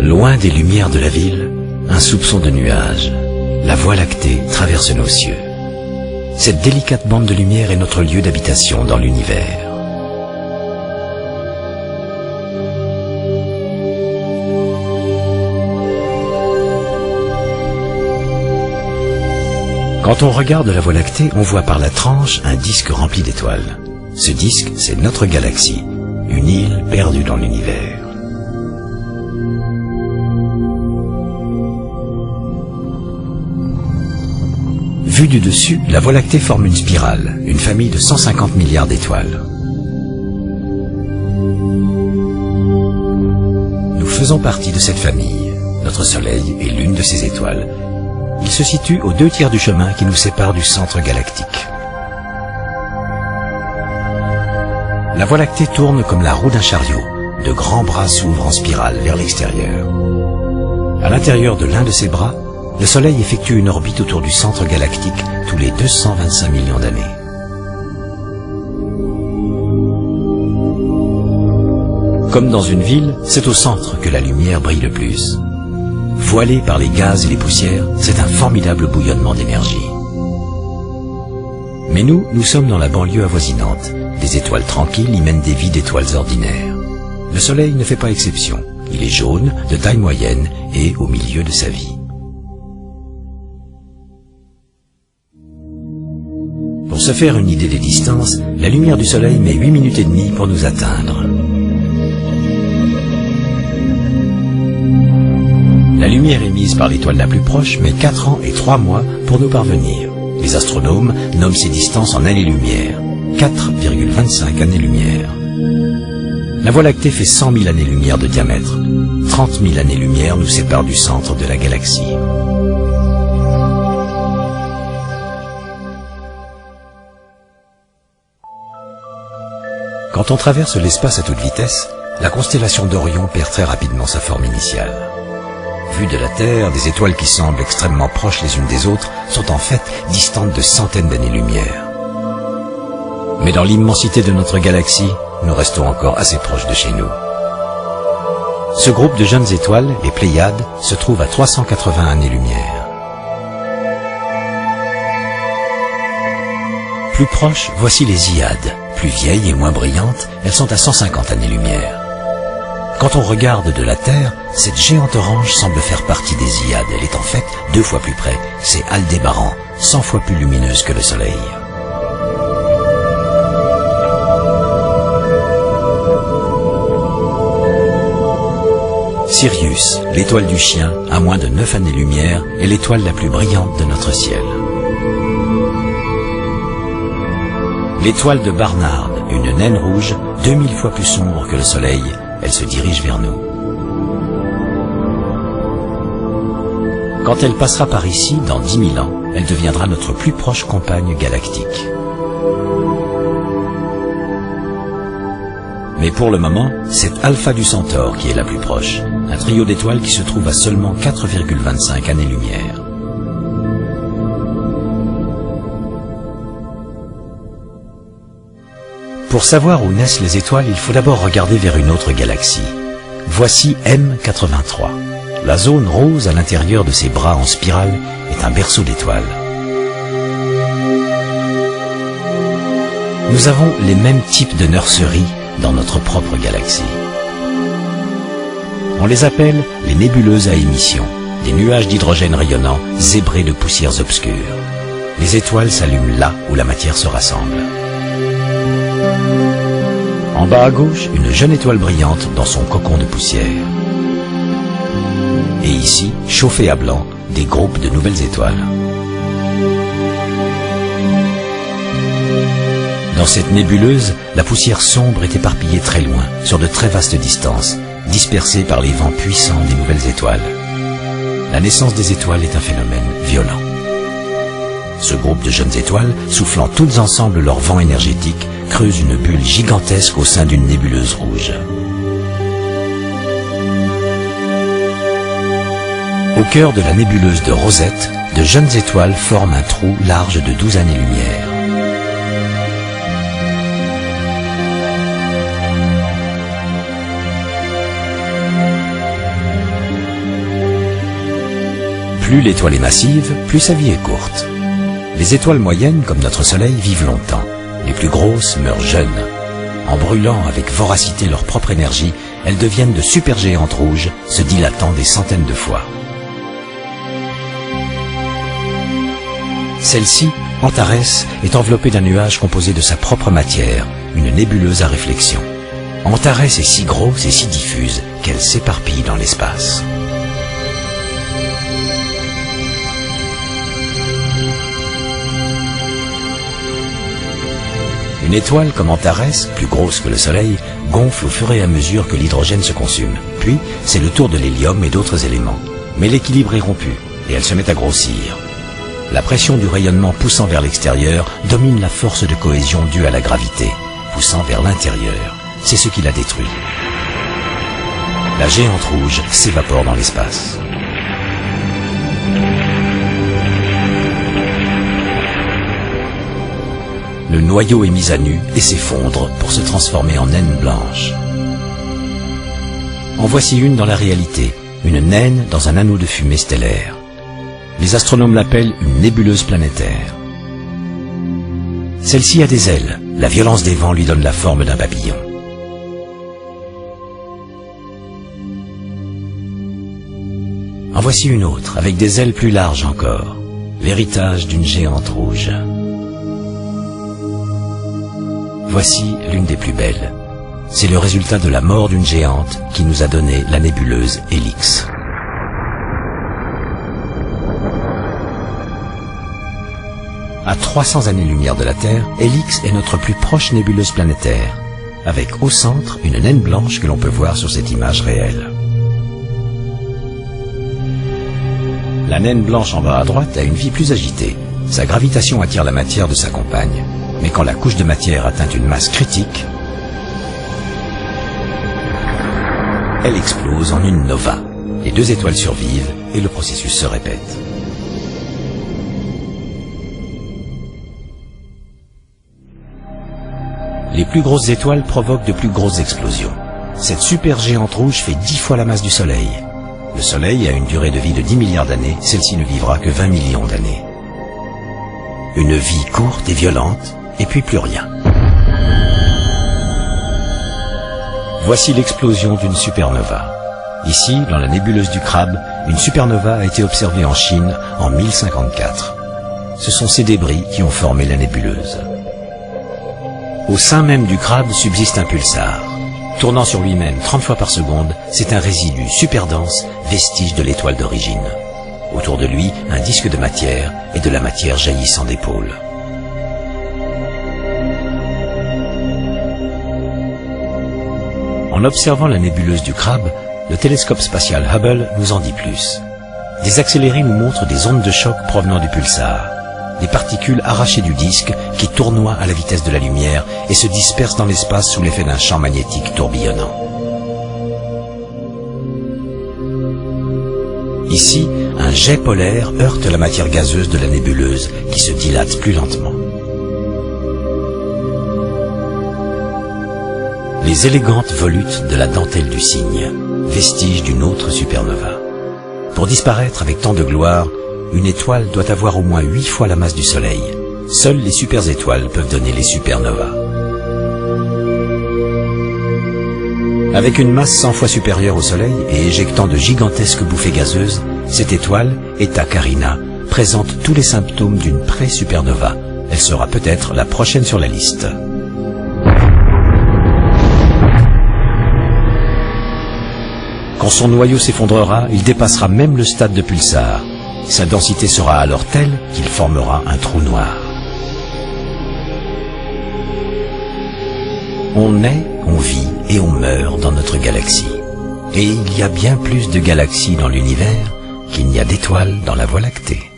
Loin des lumières de la ville, un soupçon de nuage. La Voie lactée traverse nos cieux. Cette délicate bande de lumière est notre lieu d'habitation dans l'univers. Quand on regarde la Voie lactée, on voit par la tranche un disque rempli d'étoiles. Ce disque, c'est notre galaxie, une île perdue dans l'univers. Vue du dessus, la Voie lactée forme une spirale, une famille de 150 milliards d'étoiles. Nous faisons partie de cette famille. Notre Soleil est l'une de ces étoiles. Il se situe aux 2/3 du chemin qui nous sépare du centre galactique. La Voie lactée tourne comme la roue d'un chariot. De grands bras s'ouvrent en spirale vers l'extérieur. À l'intérieur de l'un de ces bras, le Soleil effectue une orbite autour du centre galactique tous les 225 millions d'années. Comme dans une ville, c'est au centre que la lumière brille le plus. Voilé par les gaz et les poussières, c'est un formidable bouillonnement d'énergie. Mais nous sommes dans la banlieue avoisinante. Des étoiles tranquilles y mènent des vies d'étoiles ordinaires. Le Soleil ne fait pas exception. Il est jaune, de taille moyenne et au milieu de sa vie. Pour se faire une idée des distances, la lumière du Soleil met 8 minutes et demie pour nous atteindre. La lumière émise par l'étoile la plus proche met 4 ans et 3 mois pour nous parvenir. Les astronomes nomment ces distances en années-lumière, 4,25 années-lumière. La Voie lactée fait 100 000 années-lumière de diamètre. 30 000 années-lumière nous séparent du centre de la galaxie. Quand on traverse l'espace à toute vitesse, la constellation d'Orion perd très rapidement sa forme initiale. Vue de la Terre, des étoiles qui semblent extrêmement proches les unes des autres sont en fait distantes de centaines d'années-lumière. Mais dans l'immensité de notre galaxie, nous restons encore assez proches de chez nous. Ce groupe de jeunes étoiles, les Pléiades, se trouve à 380 années-lumière. Plus proches, voici les Hyades. Plus vieilles et moins brillantes, elles sont à 150 années-lumière. Quand on regarde de la Terre, cette géante orange semble faire partie des Hyades. Elle est en fait 2 fois plus près. C'est Aldébaran, 100 fois plus lumineuse que le Soleil. Sirius, l'étoile du chien, à moins de 9 années-lumière, est l'étoile la plus brillante de notre ciel. L'étoile de Barnard, une naine rouge, 2000 fois plus sombre que le Soleil, elle se dirige vers nous. Quand elle passera par ici, dans 10 000 ans, elle deviendra notre plus proche compagne galactique. Mais pour le moment, c'est Alpha du Centaure qui est la plus proche, un trio d'étoiles qui se trouve à seulement 4,25 années-lumière. Pour savoir où naissent les étoiles, il faut d'abord regarder vers une autre galaxie. Voici M83. La zone rose à l'intérieur de ses bras en spirale est un berceau d'étoiles. Nous avons les mêmes types de nurseries dans notre propre galaxie. On les appelle les nébuleuses à émission, des nuages d'hydrogène rayonnant zébrés de poussières obscures. Les étoiles s'allument là où la matière se rassemble. En bas à gauche, une jeune étoile brillante dans son cocon de poussière. Et ici, chauffés à blanc, des groupes de nouvelles étoiles. Dans cette nébuleuse, la poussière sombre est éparpillée très loin, sur de très vastes distances, dispersée par les vents puissants des nouvelles étoiles. La naissance des étoiles est un phénomène violent. Ce groupe de jeunes étoiles, soufflant toutes ensemble leur vent énergétique, creuse une bulle gigantesque au sein d'une nébuleuse rouge. Au cœur de la nébuleuse de Rosette, de jeunes étoiles forment un trou large de 12 années-lumière. Plus l'étoile est massive, plus sa vie est courte. Les étoiles moyennes, comme notre Soleil, vivent longtemps. Les plus grosses meurent jeunes. En brûlant avec voracité leur propre énergie, elles deviennent de supergéantes rouges, se dilatant des centaines de fois. Celle-ci, Antares, est enveloppée d'un nuage composé de sa propre matière, une nébuleuse à réflexion. Antares est si grosse et si diffuse qu'elle s'éparpille dans l'espace. Une étoile comme Antares, plus grosse que le Soleil, gonfle au fur et à mesure que l'hydrogène se consume. Puis, c'est le tour de l'hélium et d'autres éléments. Mais l'équilibre est rompu, et elle se met à grossir. La pression du rayonnement poussant vers l'extérieur domine la force de cohésion due à la gravité, poussant vers l'intérieur. C'est ce qui la détruit. La géante rouge s'évapore dans l'espace. Le noyau est mis à nu et s'effondre pour se transformer en naine blanche. En voici une dans la réalité, une naine dans un anneau de fumée stellaire. Les astronomes l'appellent une nébuleuse planétaire. Celle-ci a des ailes, la violence des vents lui donne la forme d'un papillon. En voici une autre, avec des ailes plus larges encore, l'héritage d'une géante rouge. Voici l'une des plus belles. C'est le résultat de la mort d'une géante qui nous a donné la nébuleuse Helix. À 300 années-lumière de la Terre, Helix est notre plus proche nébuleuse planétaire, avec au centre une naine blanche que l'on peut voir sur cette image réelle. La naine blanche en bas à droite a une vie plus agitée. Sa gravitation attire la matière de sa compagne. Mais quand la couche de matière atteint une masse critique, elle explose en une nova. Les deux étoiles survivent et le processus se répète. Les plus grosses étoiles provoquent de plus grosses explosions. Cette supergéante rouge fait 10 fois la masse du Soleil. Le Soleil a une durée de vie de 10 milliards d'années, celle-ci ne vivra que 20 millions d'années. Une vie courte et violente, et puis plus rien. Voici l'explosion d'une supernova. Ici, dans la nébuleuse du Crabe, une supernova a été observée en Chine en 1054. Ce sont ces débris qui ont formé la nébuleuse. Au sein même du Crabe subsiste un pulsar. Tournant sur lui-même 30 fois par seconde, c'est un résidu super dense, vestige de l'étoile d'origine. Autour de lui, un disque de matière et de la matière jaillissant des pôles. En observant la nébuleuse du Crabe, le télescope spatial Hubble nous en dit plus. Des accélérés nous montrent des ondes de choc provenant du pulsar, des particules arrachées du disque qui tournoient à la vitesse de la lumière et se dispersent dans l'espace sous l'effet d'un champ magnétique tourbillonnant. Ici, un jet polaire heurte la matière gazeuse de la nébuleuse qui se dilate plus lentement. Les élégantes volutes de la dentelle du cygne, vestige d'une autre supernova. Pour disparaître avec tant de gloire, une étoile doit avoir au moins 8 fois la masse du Soleil. Seules les super-étoiles peuvent donner les supernovas. Avec une masse 100 fois supérieure au Soleil et éjectant de gigantesques bouffées gazeuses, cette étoile, Eta Carina, présente tous les symptômes d'une pré-supernova. Elle sera peut-être la prochaine sur la liste. Quand son noyau s'effondrera, il dépassera même le stade de pulsar. Sa densité sera alors telle qu'il formera un trou noir. On naît, on vit et on meurt dans notre galaxie. Et il y a bien plus de galaxies dans l'univers qu'il n'y a d'étoiles dans la Voie lactée.